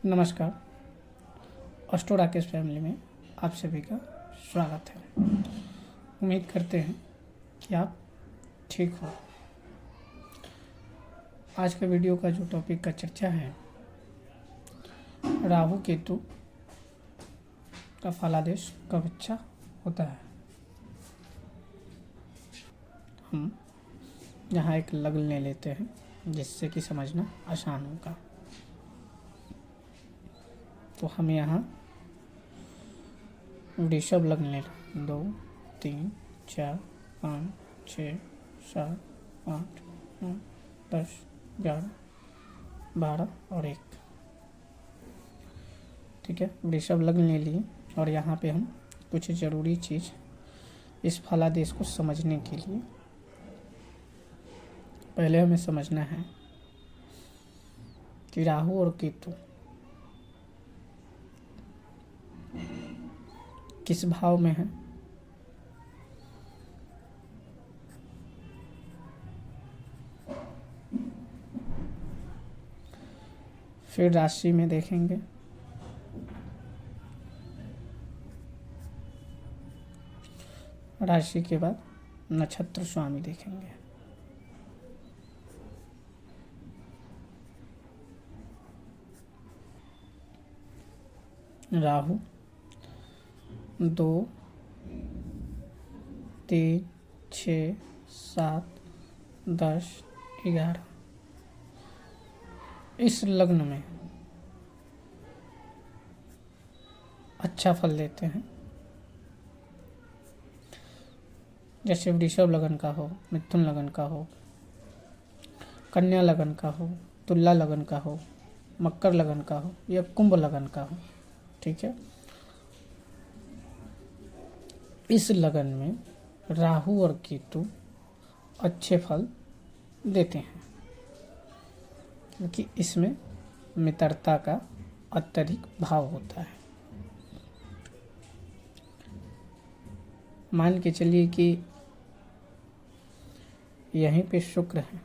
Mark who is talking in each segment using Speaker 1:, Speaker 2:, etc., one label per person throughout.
Speaker 1: नमस्कार। Astro Rakesh family में आप सभी का स्वागत है। उम्मीद करते हैं कि आप ठीक हो। आज के वीडियो का जो टॉपिक का चर्चा है, राहु केतु का फलादेश कब अच्छा होता है। हम यहाँ एक लग्न ले लेते हैं जिससे कि समझना आसान होगा। तो हम यहाँ वृषभ लग्न ले 2, 3, 4, 5, 6, 7, 8, 9, 10, 11, 12 और 1। ठीक है, वृषभ लग्न ले लिए और यहाँ पे हम कुछ ज़रूरी चीज़ इस फलादेश को समझने के लिए पहले हमें समझना है कि राहु और केतु किस भाव में है। फिर राशि में देखेंगे, राशि के बाद नक्षत्र स्वामी देखेंगे। राहु 2, 3, 6, 7, 10, 11 इस लग्न में अच्छा फल देते हैं। जैसे वृषभ लगन का हो, मिथुन लगन का हो, कन्या लगन का हो, तुला लगन का हो, मकर लगन का हो या कुंभ लगन का हो। ठीक है, इस लगन में राहु और केतु अच्छे फल देते हैं क्योंकि इसमें मित्रता का अत्यधिक भाव होता है। मान के चलिए कि यहीं पे शुक्र है,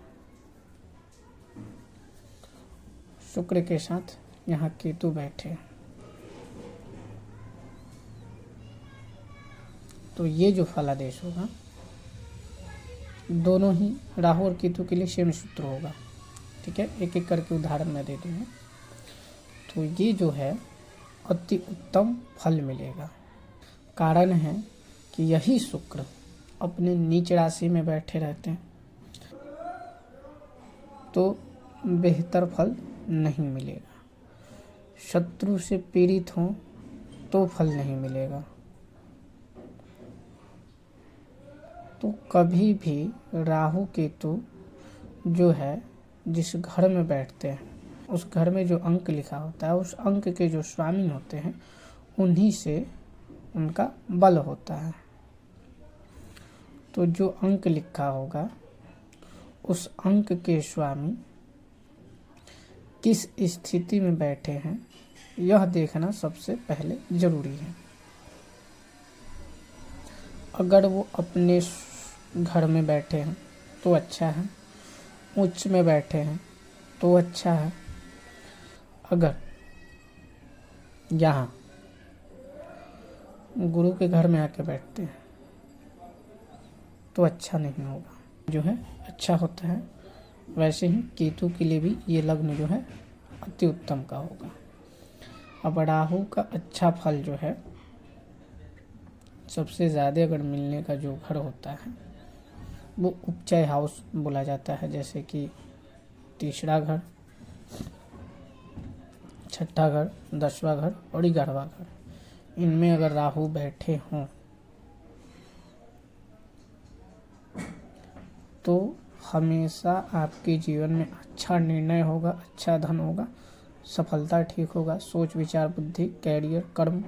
Speaker 1: शुक्र के साथ यहाँ केतु बैठे हैं, तो ये जो फलादेश होगा दोनों ही राहु और केतु के लिए सेम सूत्र होगा। ठीक है, एक एक करके उदाहरण मैं दे दूँगा। तो ये जो है अति उत्तम फल मिलेगा। कारण है कि यही शुक्र अपने नीच राशि में बैठे रहते हैं तो बेहतर फल नहीं मिलेगा। शत्रु से पीड़ित हों तो फल नहीं मिलेगा। तो कभी भी राहु केतु जो है जिस घर में बैठते हैं उस घर में जो अंक लिखा होता है, उस अंक के जो स्वामी होते हैं उन्हीं से उनका बल होता है। तो जो अंक लिखा होगा उस अंक के स्वामी किस स्थिति में बैठे हैं यह देखना सबसे पहले जरूरी है। अगर वो अपने घर में बैठे हैं तो अच्छा है, उच्च में बैठे हैं तो अच्छा है। अगर यहाँ गुरु के घर में आके बैठते हैं तो अच्छा नहीं होगा, जो है अच्छा होता है। वैसे ही केतु के लिए भी ये लग्न जो है अति उत्तम का होगा। अब राहु का अच्छा फल जो है सबसे ज़्यादा अगर मिलने का जो घर होता है वो उपचय हाउस बोला जाता है। जैसे कि तीसरा घर, छठा घर, 10वां घर और 11वां घर, इनमें अगर राहु बैठे हों तो हमेशा आपके जीवन में अच्छा निर्णय होगा, अच्छा धन होगा, सफलता ठीक होगा, सोच विचार बुद्धि, कैरियर, कर्म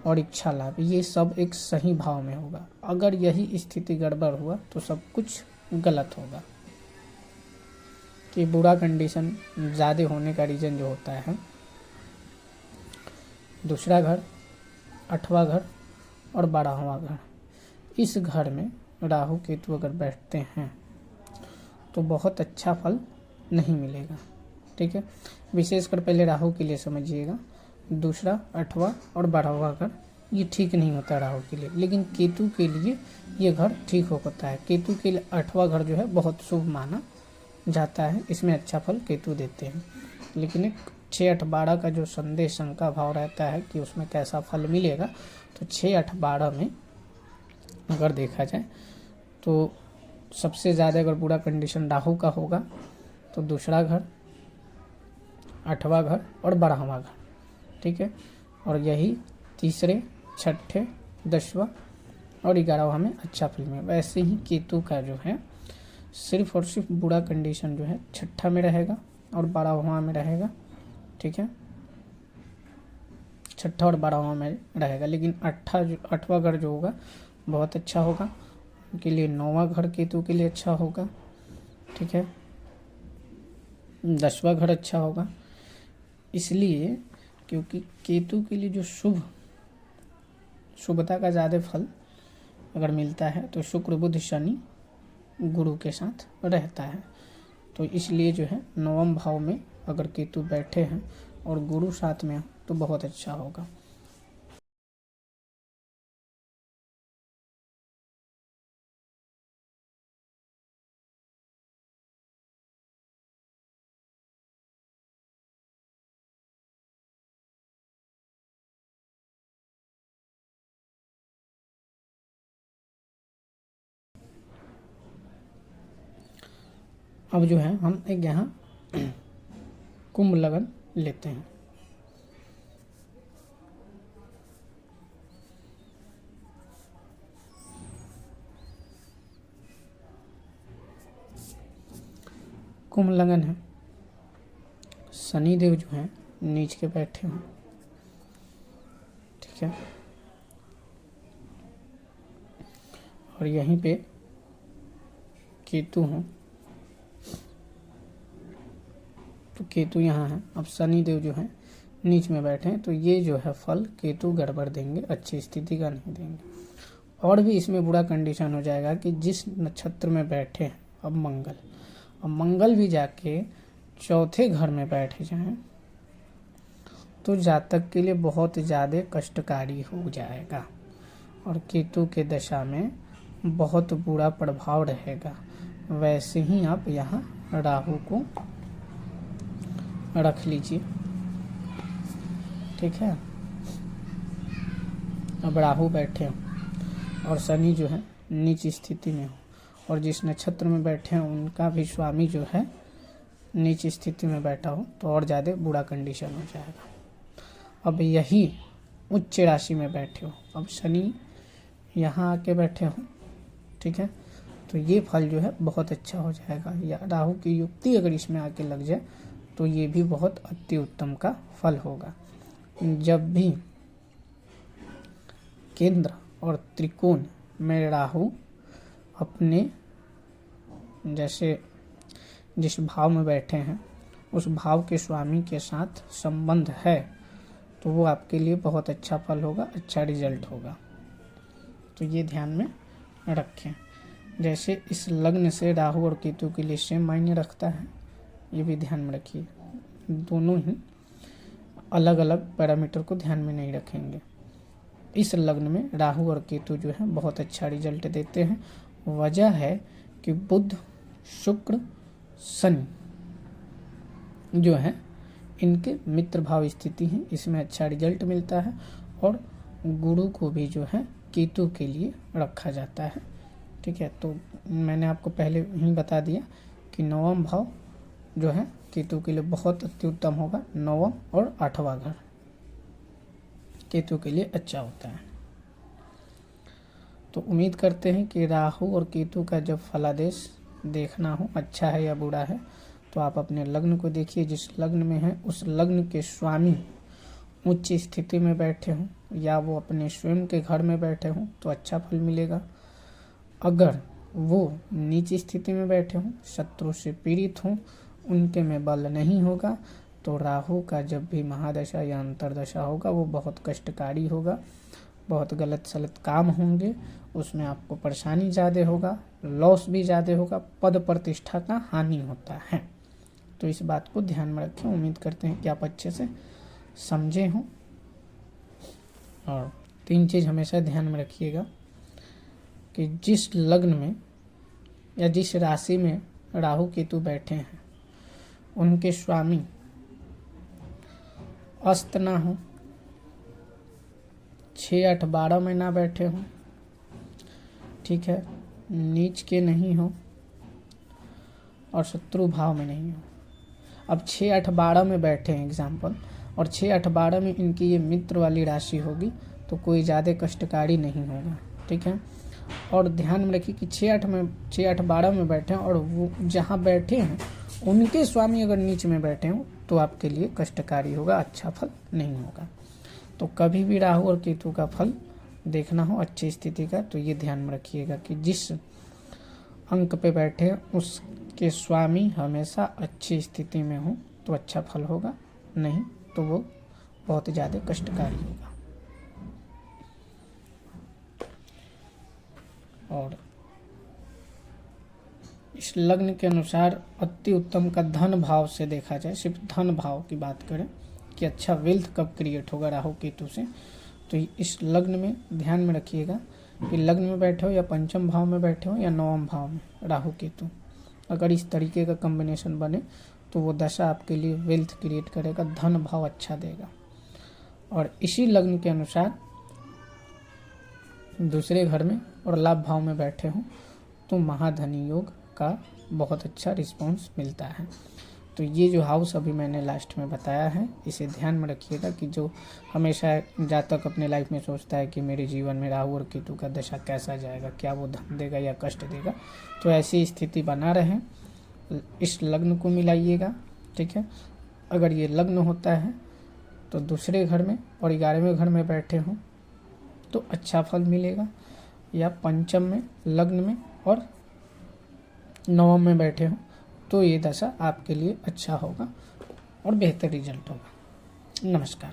Speaker 1: और इच्छा लाभ, ये सब एक सही भाव में होगा। अगर यही स्थिति गड़बड़ हुआ तो सब कुछ गलत होगा। कि बुरा कंडीशन ज़्यादा होने का रीज़न जो होता है दूसरा घर, 8वां घर और 12वां घर, इस घर में राहु केतु अगर बैठते हैं तो बहुत अच्छा फल नहीं मिलेगा। ठीक है। विशेषकर पहले राहु के लिए समझिएगा, दूसरा 8वां और 12वां घर ये ठीक नहीं होता राहु के लिए, लेकिन केतु के लिए ये घर ठीक होता है। केतु के लिए 8वां घर जो है बहुत शुभ माना जाता है, इसमें अच्छा फल केतु देते हैं। लेकिन एक 6, 8, 12 का जो संदेह शंका भाव रहता है कि उसमें कैसा फल मिलेगा, तो 6, 8, 12 में अगर देखा जाए तो सबसे ज़्यादा अगर बुरा कंडीशन राहु का होगा तो दूसरा घर, 8वां घर और 12वां घर, ठीक है। और यही तीसरे, छठे, 10वां और 11वां में अच्छा फल में। वैसे ही केतु का जो है सिर्फ और सिर्फ बुरा कंडीशन जो है 6ठा में रहेगा और 12वां में रहेगा, ठीक है। 6ठा और 12वां में रहेगा, लेकिन 8वां घर जो होगा बहुत अच्छा होगा उनके लिए। 9वां घर केतु के लिए अच्छा होगा, ठीक है। 10वां घर अच्छा होगा, इसलिए क्योंकि केतु के लिए जो शुभता का ज़्यादा फल अगर मिलता है तो शुक्र, बुध, शनि, गुरु के साथ रहता है। तो इसलिए जो है 9वें भाव में अगर केतु बैठे हैं और गुरु साथ में हो तो बहुत अच्छा होगा। अब जो है हम एक यहाँ कुंभ लगन लेते हैं। कुंभ लगन है, शनिदेव जो हैं नीच के बैठे हैं, ठीक है। और यहीं पे केतु हूँ, तो केतु यहाँ है। अब शनिदेव जो है नीच में बैठे हैं, तो ये जो है फल केतु गड़बड़ देंगे, अच्छी स्थिति का नहीं देंगे। और भी इसमें बुरा कंडीशन हो जाएगा कि जिस नक्षत्र में बैठे हैं अब मंगल भी जाके चौथे घर में बैठ जाएं तो जातक के लिए बहुत ज़्यादा कष्टकारी हो जाएगा और केतु के दशा में बहुत बुरा प्रभाव रहेगा। वैसे ही आप यहाँ राहु को रख लीजिए, ठीक है। अब राहु बैठे हो और शनि जो है नीच स्थिति में हो, और जिस नक्षत्र में बैठे हैं उनका भी स्वामी जो है नीच स्थिति में बैठा हो तो और ज़्यादा बुरा कंडीशन हो जाएगा। अब यही उच्च राशि में बैठे हो, अब शनि यहाँ आके बैठे हो, ठीक है, तो ये फल जो है बहुत अच्छा हो जाएगा। या राहु की युक्ति अगर इसमें आके लग जाए तो ये भी बहुत अति उत्तम का फल होगा। जब भी केंद्र और त्रिकोण में राहु अपने जैसे जिस भाव में बैठे हैं उस भाव के स्वामी के साथ संबंध है तो वो आपके लिए बहुत अच्छा फल होगा, अच्छा रिजल्ट होगा। तो ये ध्यान में रखें। जैसे इस लग्न से राहु और केतु के लिए सेम मायने रखता है, ये भी ध्यान में रखिए। दोनों ही अलग अलग पैरामीटर को ध्यान में नहीं रखेंगे। इस लग्न में राहु और केतु जो है बहुत अच्छा रिजल्ट देते हैं। वजह है कि बुध, शुक्र, शनि जो है इनके मित्र भाव स्थिति है, इसमें अच्छा रिजल्ट मिलता है। और गुरु को भी जो है केतु के लिए रखा जाता है, ठीक है। तो मैंने आपको पहले ही बता दिया कि 9वां भाव जो है केतु के लिए बहुत अति उत्तम होगा। 9वां और 8वां घर केतु के लिए अच्छा होता है। तो उम्मीद करते हैं कि राहु और केतु का जब फलादेश देखना हो अच्छा है या बुरा है तो आप अपने लग्न को देखिए। जिस लग्न में है उस लग्न के स्वामी उच्च स्थिति में बैठे हों या वो अपने स्वयं के घर में बैठे हों तो अच्छा फल मिलेगा। अगर वो नीच स्थिति में बैठे हों, शत्रु से पीड़ित हों, उनके में बल नहीं होगा तो राहु का जब भी महादशा या अंतरदशा होगा वो बहुत कष्टकारी होगा, बहुत गलत सलत काम होंगे, उसमें आपको परेशानी ज़्यादा होगा, लॉस भी ज़्यादा होगा, पद प्रतिष्ठा का हानि होता है। तो इस बात को ध्यान में रखें। उम्मीद करते हैं कि आप अच्छे से समझे हों। और 3 चीज़ हमेशा ध्यान में रखिएगा कि जिस लग्न में या जिस राशि में राहु केतु बैठे हैं उनके स्वामी अस्त ना हो, 6, 8, 12 में ना बैठे हों, ठीक है, नीच के नहीं हो और शत्रु भाव में नहीं हो। अब 6, 8, 12 में बैठे हैं एग्जाम्पल, और 6, 8, 12 में इनकी ये मित्र वाली राशि होगी तो कोई ज़्यादा कष्टकारी नहीं होगा, ठीक है। और ध्यान में रखिए कि 6, 8, 12 में बैठे हैं और वो जहाँ बैठे हैं उनके स्वामी अगर नीच में बैठे हों तो आपके लिए कष्टकारी होगा, अच्छा फल नहीं होगा। तो कभी भी राहु और केतु का फल देखना हो अच्छी स्थिति का तो ये ध्यान में रखिएगा कि जिस अंक पे बैठे हैं उसके स्वामी हमेशा अच्छी स्थिति में हो तो अच्छा फल होगा, नहीं तो वो बहुत ज़्यादा कष्टकारी होगा। और इस लग्न के अनुसार अति उत्तम का धन भाव से देखा जाए, सिर्फ धन भाव की बात करें कि अच्छा वेल्थ कब क्रिएट होगा राहु केतु से, तो इस लग्न में ध्यान में रखिएगा कि लग्न में बैठे हो या पंचम भाव में बैठे हो या नवम भाव में राहु केतु, अगर इस तरीके का कॉम्बिनेशन बने तो वो दशा आपके लिए वेल्थ क्रिएट करेगा, धन भाव अच्छा देगा। और इसी लग्न के अनुसार दूसरे घर में और लाभ भाव में बैठे हों तो महाधनी योग का बहुत अच्छा रिस्पॉन्स मिलता है। तो ये जो हाउस अभी मैंने लास्ट में बताया है इसे ध्यान में रखिएगा कि जो हमेशा जातक अपने लाइफ में सोचता है कि मेरे जीवन में राहु और केतु का दशा कैसा जाएगा, क्या वो धन देगा या कष्ट देगा, तो ऐसी स्थिति बना रहे इस लग्न को मिलाइएगा, ठीक है। अगर ये लग्न होता है तो दूसरे घर में और 11वें घर में बैठे हों तो अच्छा फल मिलेगा, या पंचम में लग्न में और नवम में बैठे हों तो ये दशा आपके लिए अच्छा होगा और बेहतर रिजल्ट होगा। नमस्कार।